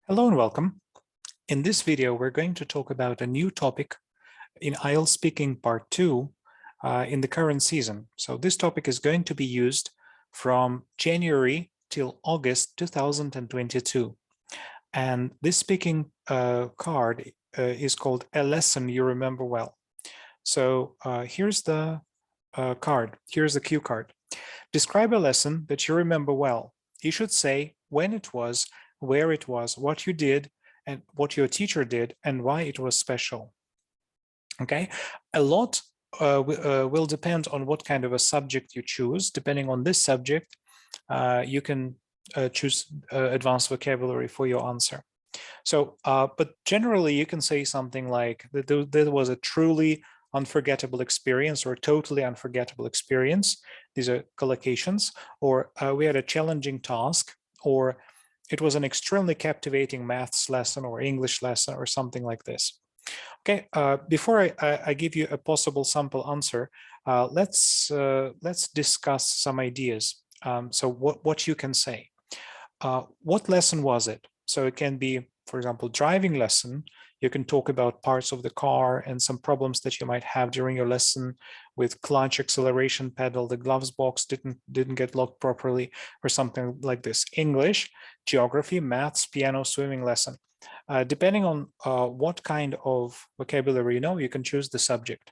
Hello and welcome. In this video, we're going to talk about a new topic in IELTS Speaking Part 2 in the current season. So this topic is going to be used from January till August 2022. And this speaking card is called A Lesson You Remember Well. So here's the card. Here's the cue card. Describe a lesson that you remember well. You should say when it was, where it was, what you did, and what your teacher did, and why it was special. Okay, a lot will depend on what kind of a subject you choose. Depending on this subject, you can choose advanced vocabulary for your answer. So, but generally you can say something like that there was a truly unforgettable experience or totally unforgettable experience. These are collocations. Or we had a challenging task, or it was an extremely captivating maths lesson or English lesson or something like this. Okay, before I give you a possible sample answer, let's discuss some ideas. So what you can say. What lesson was it? So it can be, for example, driving lesson. You can talk about parts of the car and some problems that you might have during your lesson with clutch, acceleration pedal, the gloves box didn't get locked properly, or something like this. English, geography, maths, piano, swimming lesson. Depending on what kind of vocabulary you know, you can choose the subject,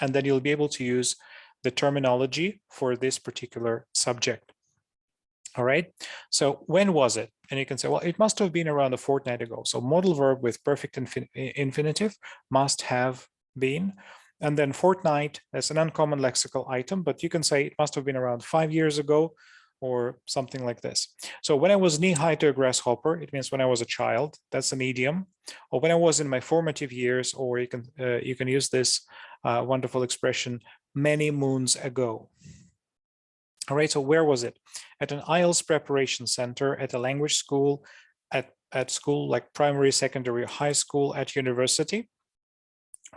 and then you'll be able to use the terminology for this particular subject. All right, so when was it? And you can say, well, it must have been around a fortnight ago. So modal verb with perfect infinitive, must have been. And then fortnight as an uncommon lexical item, but you can say it must have been around 5 years ago or something like this. So when I was knee-high to a grasshopper, it means when I was a child. That's an idiom. Or when I was in my formative years, or you can use this wonderful expression, many moons ago. All right, so where was it? At an IELTS preparation center, at a language school, at school like primary, secondary, high school, at university,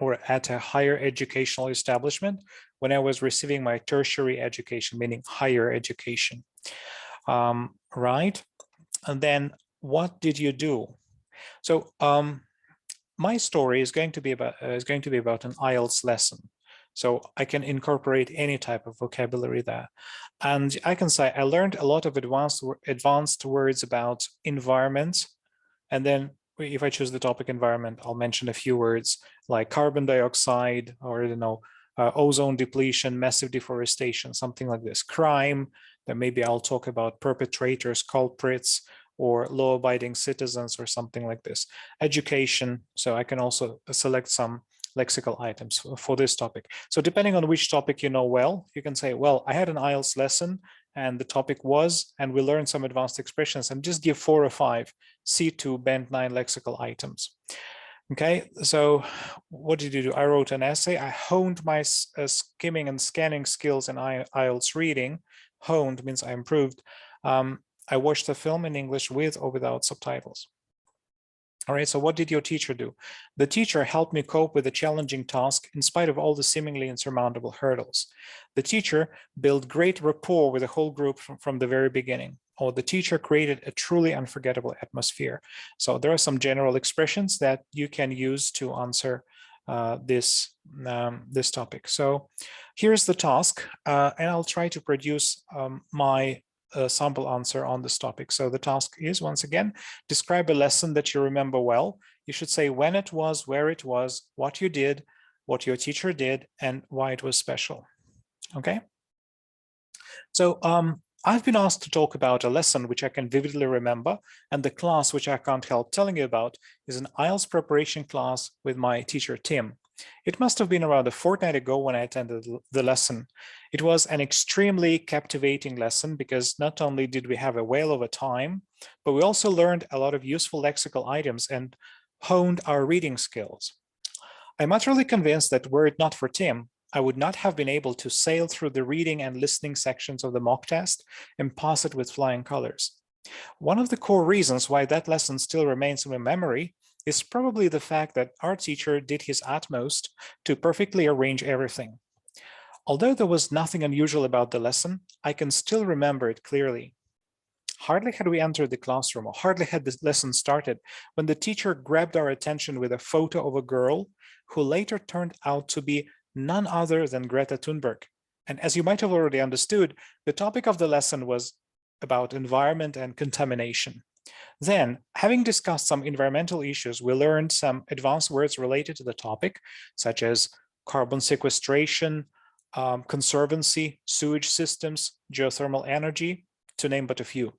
or at a higher educational establishment when I was receiving my tertiary education, meaning higher education. Right, and then what did you do? So my story is going to be about an IELTS lesson. So I can incorporate any type of vocabulary there. And I can say I learned a lot of advanced words about environment. And then if I choose the topic environment, I'll mention a few words like carbon dioxide, or I don't know, ozone depletion, massive deforestation, something like this. Crime, then maybe I'll talk about perpetrators, culprits, or law-abiding citizens, or something like this. Education, so I can also select some lexical items for this topic. So depending on which topic you know well, you can say, well, I had an IELTS lesson and the topic was, and we learned some advanced expressions, and just give 4 or 5 C2 Band 9 lexical items. Okay, so what did you do? I wrote an essay. I honed my skimming and scanning skills in IELTS reading. Honed means I improved. I watched a film in English with or without subtitles. All right, so what did your teacher do? The teacher helped me cope with a challenging task in spite of all the seemingly insurmountable hurdles. The teacher built great rapport with the whole group from the very beginning. Or the teacher created a truly unforgettable atmosphere. So there are some general expressions that you can use to answer this topic. So here's the task, and I'll try to produce my sample answer on this topic. So the task is, once again, describe a lesson that you remember well. You should say when it was, where it was, what you did, what your teacher did, and why it was special. Okay. So I've been asked to talk about a lesson which I can vividly remember, and the class which I can't help telling you about is an IELTS preparation class with my teacher, Tim. It must have been around a fortnight ago when I attended the lesson. It was an extremely captivating lesson because not only did we have a whale of a time, but we also learned a lot of useful lexical items and honed our reading skills. I'm utterly convinced that were it not for Tim, I would not have been able to sail through the reading and listening sections of the mock test and pass it with flying colors. One of the core reasons why that lesson still remains in my memory is probably the fact that our teacher did his utmost to perfectly arrange everything. Although there was nothing unusual about the lesson, I can still remember it clearly. Hardly had we entered the classroom, or hardly had this lesson started, when the teacher grabbed our attention with a photo of a girl who later turned out to be none other than Greta Thunberg. And as you might have already understood, the topic of the lesson was about environment and contamination. Then, having discussed some environmental issues, we learned some advanced words related to the topic, such as carbon sequestration, conservancy, sewage systems, geothermal energy, to name but a few.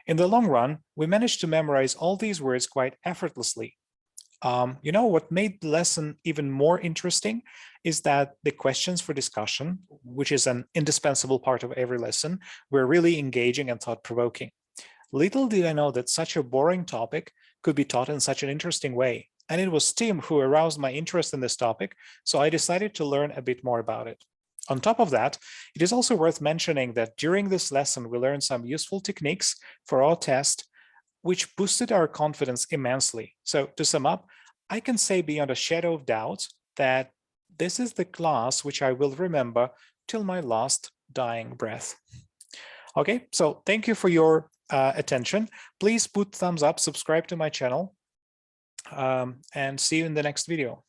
In the long run, we managed to memorize all these words quite effortlessly. You know, what made the lesson even more interesting is that the questions for discussion, which is an indispensable part of every lesson, were really engaging and thought-provoking. Little did I know that such a boring topic could be taught in such an interesting way. And it was Tim who aroused my interest in this topic, so I decided to learn a bit more about it. On top of that, it is also worth mentioning that during this lesson, we learned some useful techniques for our test, which boosted our confidence immensely. So to sum up, I can say beyond a shadow of doubt that this is the class which I will remember till my last dying breath. Okay, so thank you for your attention. Please put thumbs up, subscribe to my channel, and see you in the next video.